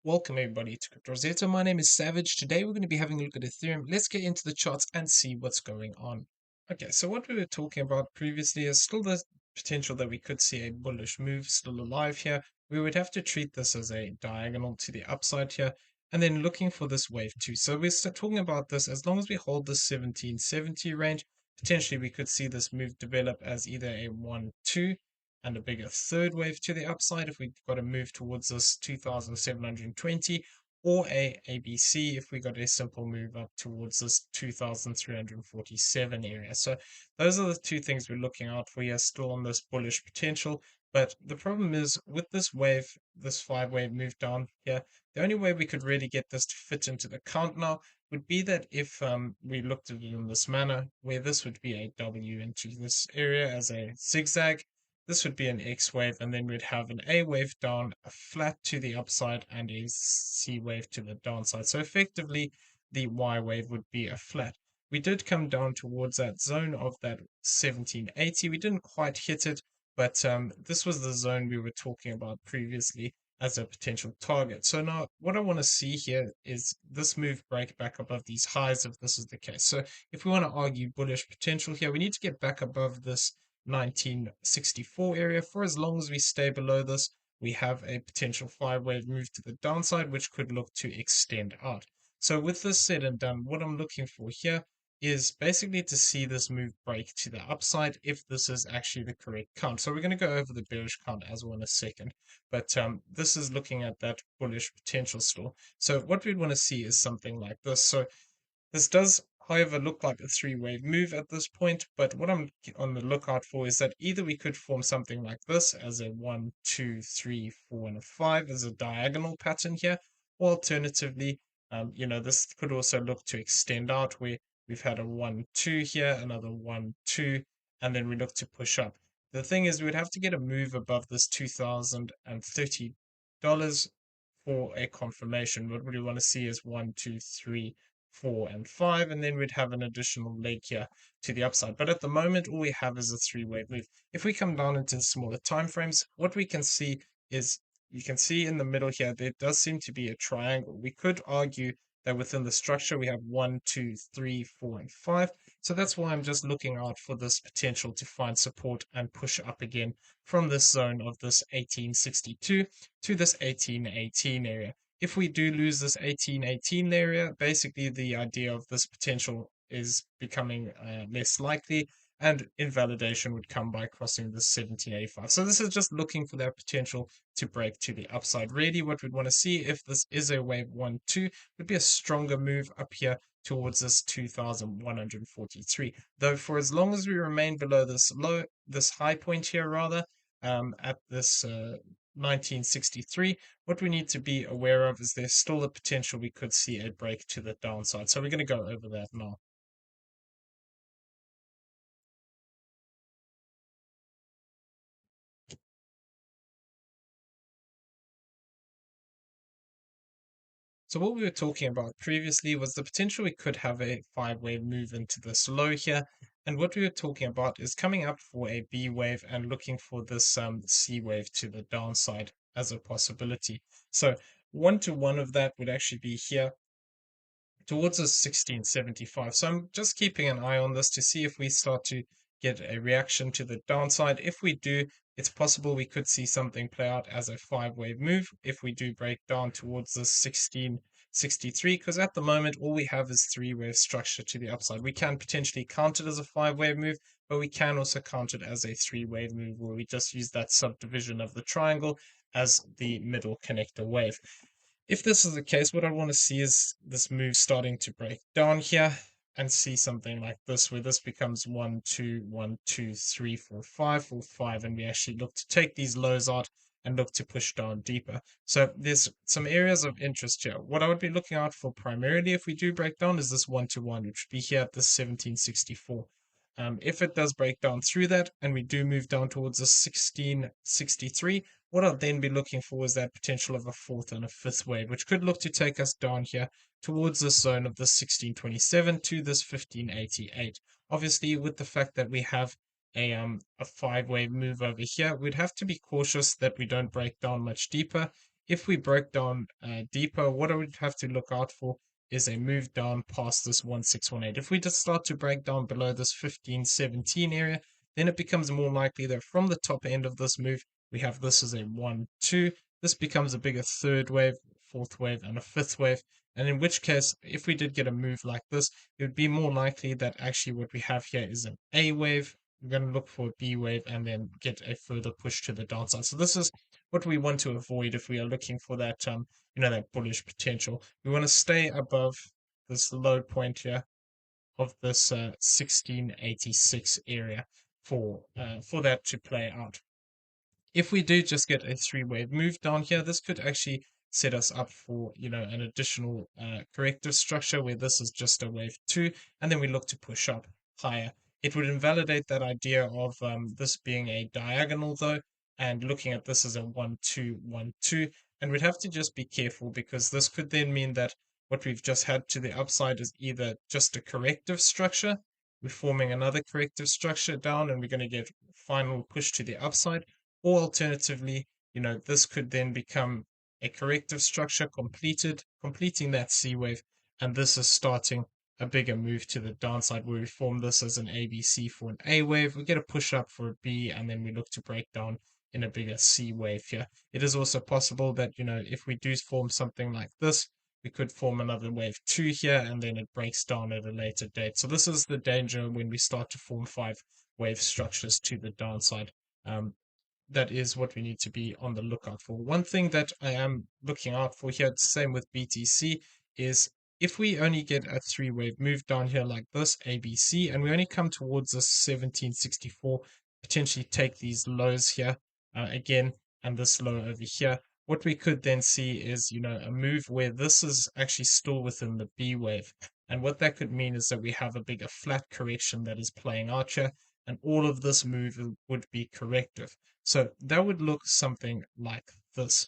Welcome everybody to Crypto Rosetta. My name is Savage. Today we're going to be having a look at Ethereum. Let's get into the charts and see what's going on. Okay, so what we were talking about previously is still the potential that we could see a bullish move still alive here. We would have to treat this as a diagonal to the upside here, and then looking for this wave too. So we're talking about this as long as we hold this 1770 range, potentially we could see this move develop as either a 1-2 and a bigger third wave to the upside if we've got to move towards this 2720, or a ABC if we got a simple move up towards this 2347 area. So those are the two things we're looking out for here, still on this bullish potential. But the problem is with this wave, this 5 wave move down here, the only way we could really get this to fit into the count now would be that if we looked at it in this manner, where this would be a W into this area as a zigzag, this would be an X wave, and then we'd have an A wave down, a flat to the upside, and a C wave to the downside. So effectively, the Y wave would be a flat. We did come down towards that zone of that 1780. We didn't quite hit it, but this was the zone we were talking about previously as a potential target. So now what I want to see here is this move break back above these highs if this is the case. So if we want to argue bullish potential here, we need to get back above this 1964 area. For as long as we stay below this, we have a potential 5 wave move to the downside, which could look to extend out. So with this said and done, what I'm looking for here is basically to see this move break to the upside if this is actually the correct count. So we're going to go over the bearish count as well in a second, but this is looking at that bullish potential still. So what we'd want to see is something like this. So this does, however, look like a 3 wave move at this point, but what I'm on the lookout for is that either we could form something like this as a 1, 2, 3, 4, and a 5 as a diagonal pattern here, or alternatively, this could also look to extend out where we've had a 1, 2 here, another 1, 2, and then we look to push up. The thing is, we would have to get a move above this $2,030 for a confirmation. What we want to see is 1, 2, 3, 4, and 5, and then we'd have an additional leg here to the upside. But at the moment, all we have is a 3 wave move. If we come down into smaller time frames, what we can see is you can see in the middle here, there does seem to be a triangle. We could argue that within the structure, we have 1, 2, 3, 4, and 5. So that's why I'm just looking out for this potential to find support and push up again from this zone of this 1862 to this 1818 area. If we do lose this 1818 area, basically the idea of this potential is becoming less likely, and invalidation would come by crossing the 1785. So this is just looking for that potential to break to the upside. Really, what we'd want to see if this is a wave 1, 2 would be a stronger move up here towards this 2143. Though for as long as we remain below this high point here rather, at this 1963, what we need to be aware of is there's still the potential we could see a break to the downside. So we're going to go over that now. So what we were talking about previously was the potential we could have a 5 wave move into this low here. And what we were talking about is coming up for a B wave and looking for this C wave to the downside as a possibility. So 1-to-1 of that would actually be here towards a 1675. So I'm just keeping an eye on this to see if we start to get a reaction to the downside. If we do, it's possible we could see something play out as a 5 wave move if we do break down towards the 1663, because at the moment all we have is 3 wave structure to the upside. We can potentially count it as a 5 wave move, but we can also count it as a 3 wave move where we just use that subdivision of the triangle as the middle connector wave. If this is the case, what I want to see is this move starting to break down here and see something like this, where this becomes 1, 2, 1, 2, 3, 4, 5, 4, 5, and we actually look to take these lows out and look to push down deeper. So there's some areas of interest here. What I would be looking out for primarily if we do break down is this 1-to-1, which would be here at the 1764. If it does break down through that and we do move down towards the 1663, what I'll then be looking for is that potential of a 4th and a 5th wave, which could look to take us down here towards this zone of the 1627 to this 1588. Obviously, with the fact that we have a 5 wave move over here, we'd have to be cautious that we don't break down much deeper. if we broke down deeper, what I would have to look out for is a move down past this 1618. If we just start to break down below this 1517 area, then it becomes more likely that from the top end of this move, we have this as a 1, 2. This becomes a bigger third wave, fourth wave, and a fifth wave. And in which case, if we did get a move like this, it would be more likely that actually what we have here is an A wave. We're going to look for a B wave and then get a further push to the downside. So this is what we want to avoid if we are looking for that, that bullish potential. We want to stay above this low point here of this 1686 area for that to play out. If we do just get a three-wave move down here, this could actually set us up for, an additional corrective structure where this is just a wave two, and then we look to push up higher. It would invalidate that idea of this being a diagonal though, and looking at this as a 1 2 1 2, and we'd have to just be careful because this could then mean that what we've just had to the upside is either just a corrective structure, we're forming another corrective structure down, and we're going to get final push to the upside, or alternatively, this could then become a corrective structure completing that C wave, and this is starting a bigger move to the downside where we form this as an ABC for an A wave. We get a push up for a B, and then we look to break down in a bigger C wave here. It is also possible that, if we do form something like this, we could form another wave two here, and then it breaks down at a later date. So this is the danger when we start to form five wave structures to the downside. That is what we need to be on the lookout for. One thing that I am looking out for here, same with BTC, is if we only get a three-wave move down here like this, ABC, and we only come towards this 1764, potentially take these lows here again, and this low over here, what we could then see is, a move where this is actually still within the B wave. And what that could mean is that we have a bigger flat correction that is playing out here, and all of this move would be corrective. So that would look something like this,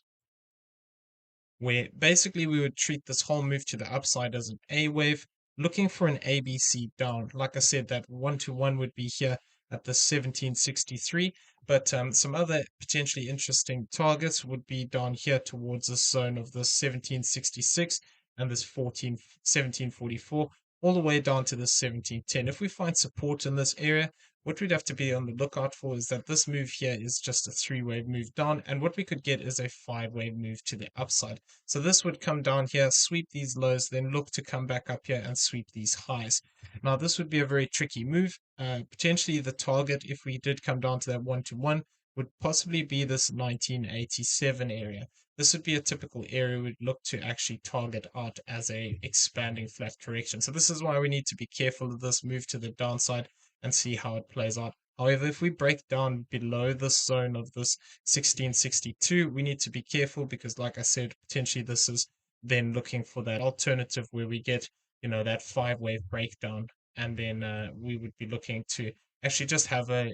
where basically we would treat this whole move to the upside as an A wave, looking for an ABC down. Like I said, that 1-to-1 would be here at the 1763, but some other potentially interesting targets would be down here towards this zone of the 1766 and this 1744, all the way down to the 1710. If we find support in this area, what we'd have to be on the lookout for is that this move here is just a three-wave move down, and what we could get is a five-wave move to the upside. So this would come down here, sweep these lows, then look to come back up here and sweep these highs. Now this would be a very tricky move. Potentially the target, if we did come down to that 1-to-1, would possibly be this 1987 area. This would be a typical area we'd look to actually target out as a expanding flat correction. So this is why we need to be careful of this move to the downside and see how it plays out. However, if we break down below this zone of this 1662, we need to be careful because, like I said, potentially this is then looking for that alternative where we get, that five-wave breakdown, and then we would be looking to actually just have a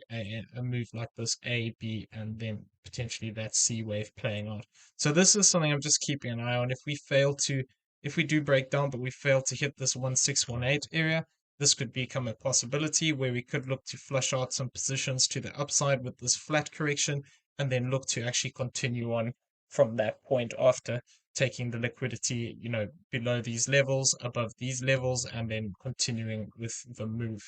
move like this A, B, and then potentially that C wave playing out. So this is something I'm just keeping an eye on. If we do break down, but we fail to hit this 1618 area, this could become a possibility where we could look to flush out some positions to the upside with this flat correction, and then look to actually continue on from that point after taking the liquidity, below these levels, above these levels, and then continuing with the move.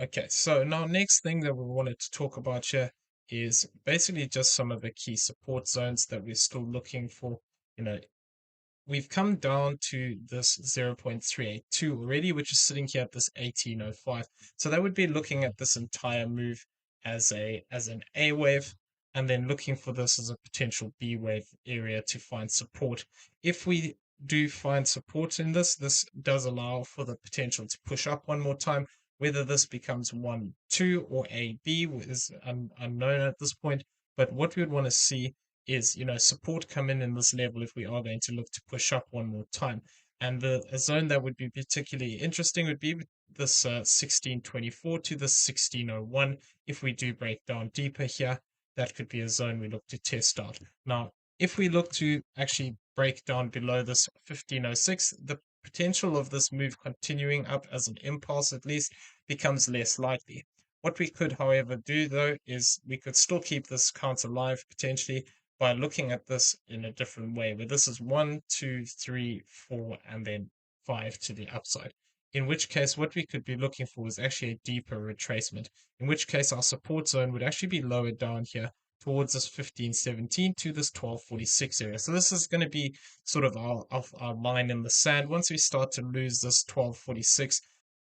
Okay, so now next thing that we wanted to talk about here is basically just some of the key support zones that we're still looking for. We've come down to this 0.382 already, which is sitting here at this 1805. So that would be looking at this entire move as an A wave, and then looking for this as a potential B wave area to find support. If we do find support in this, this does allow for the potential to push up one more time. Whether this becomes 1, 2, or A, B is unknown at this point. But what we would want to see is, support come in this level if we are going to look to push up one more time. And a zone that would be particularly interesting would be this 1624 to the 1601. If we do break down deeper here, that could be a zone we look to test out. Now, if we look to actually break down below this 1506, the potential of this move continuing up as an impulse at least becomes less likely. What we could, however, do though is we could still keep this counter live potentially by looking at this in a different way, where this is 1, 2, 3, 4, and then 5 to the upside. In which case, what we could be looking for is actually a deeper retracement, in which case our support zone would actually be lower down here towards this 1517 to this 1246 area. So this is going to be sort of our line in the sand. Once we start to lose this 1246,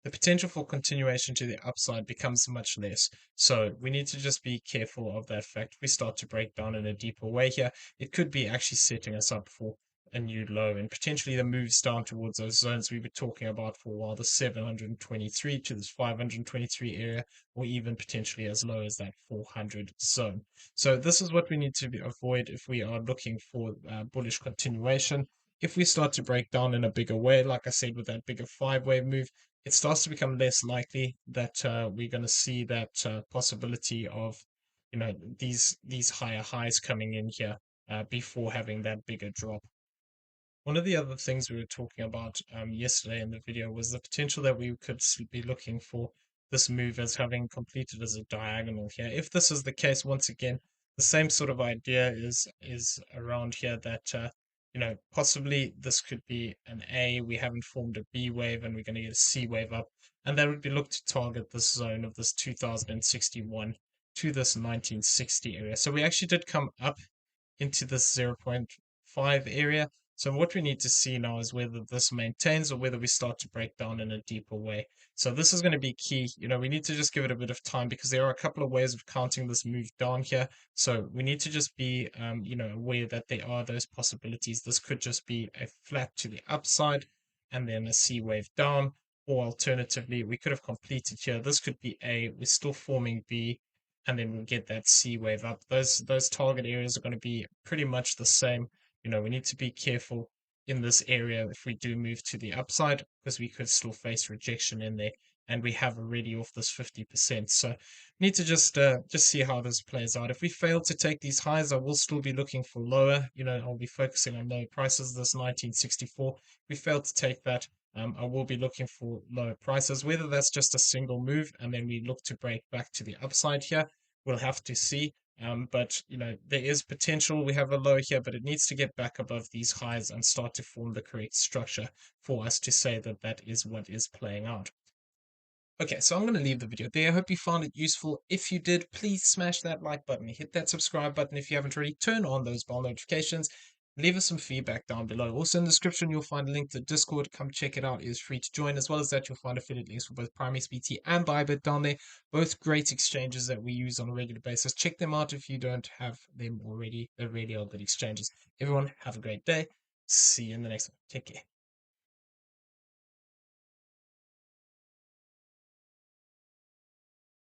the potential for continuation to the upside becomes much less. So we need to just be careful of that fact. If we start to break down in a deeper way here, it could be actually setting us up for a new low and potentially the moves down towards those zones we were talking about for a while, the 723 to this 523 area, or even potentially as low as that 400 zone. So this is what we need to avoid if we are looking for bullish continuation. If we start to break down in a bigger way, like I said, with that bigger 5-wave move, it starts to become less likely that we're going to see that possibility of, these higher highs coming in here before having that bigger drop. One of the other things we were talking about yesterday in the video was the potential that we could be looking for this move as having completed as a diagonal here. If this is the case, once again, the same sort of idea is around here that possibly this could be an A. We haven't formed a B wave, and we're going to get a C wave up, and that would be looked to target this zone of this 2061 to this 1960 area. So we actually did come up into this 0.5 area. So what we need to see now is whether this maintains or whether we start to break down in a deeper way. So this is going to be key. We need to just give it a bit of time because there are a couple of ways of counting this move down here. So we need to just be, aware that there are those possibilities. This could just be a flat to the upside and then a C wave down. Or alternatively, we could have completed here. This could be A. We're still forming B, and then we'll get that C wave up. Those target areas are going to be pretty much the same. We need to be careful in this area if we do move to the upside, because we could still face rejection in there, and we have already off this 50%. So need to just see how this plays out. If we fail to take these highs, I will still be looking for lower. I'll be focusing on lower prices. This 1964. If we fail to take that, I will be looking for lower prices, whether that's just a single move and then we look to break back to the upside here. We'll have to see. But there is potential. We have a low here, but it needs to get back above these highs and start to form the correct structure for us to say that that is what is playing out. Okay, so I'm going to leave the video there. I hope you found it useful. If you did, please smash that like button, hit that subscribe button if you haven't already, turn on those bell notifications, leave us some feedback down below. Also in the description, you'll find a link to Discord. Come check it out. It is free to join. As well as that, you'll find affiliate links for both PrimeXBT and Bybit down there. Both great exchanges that we use on a regular basis. Check them out if you don't have them already. They're really all good exchanges. Everyone, have a great day. See you in the next one. Take care.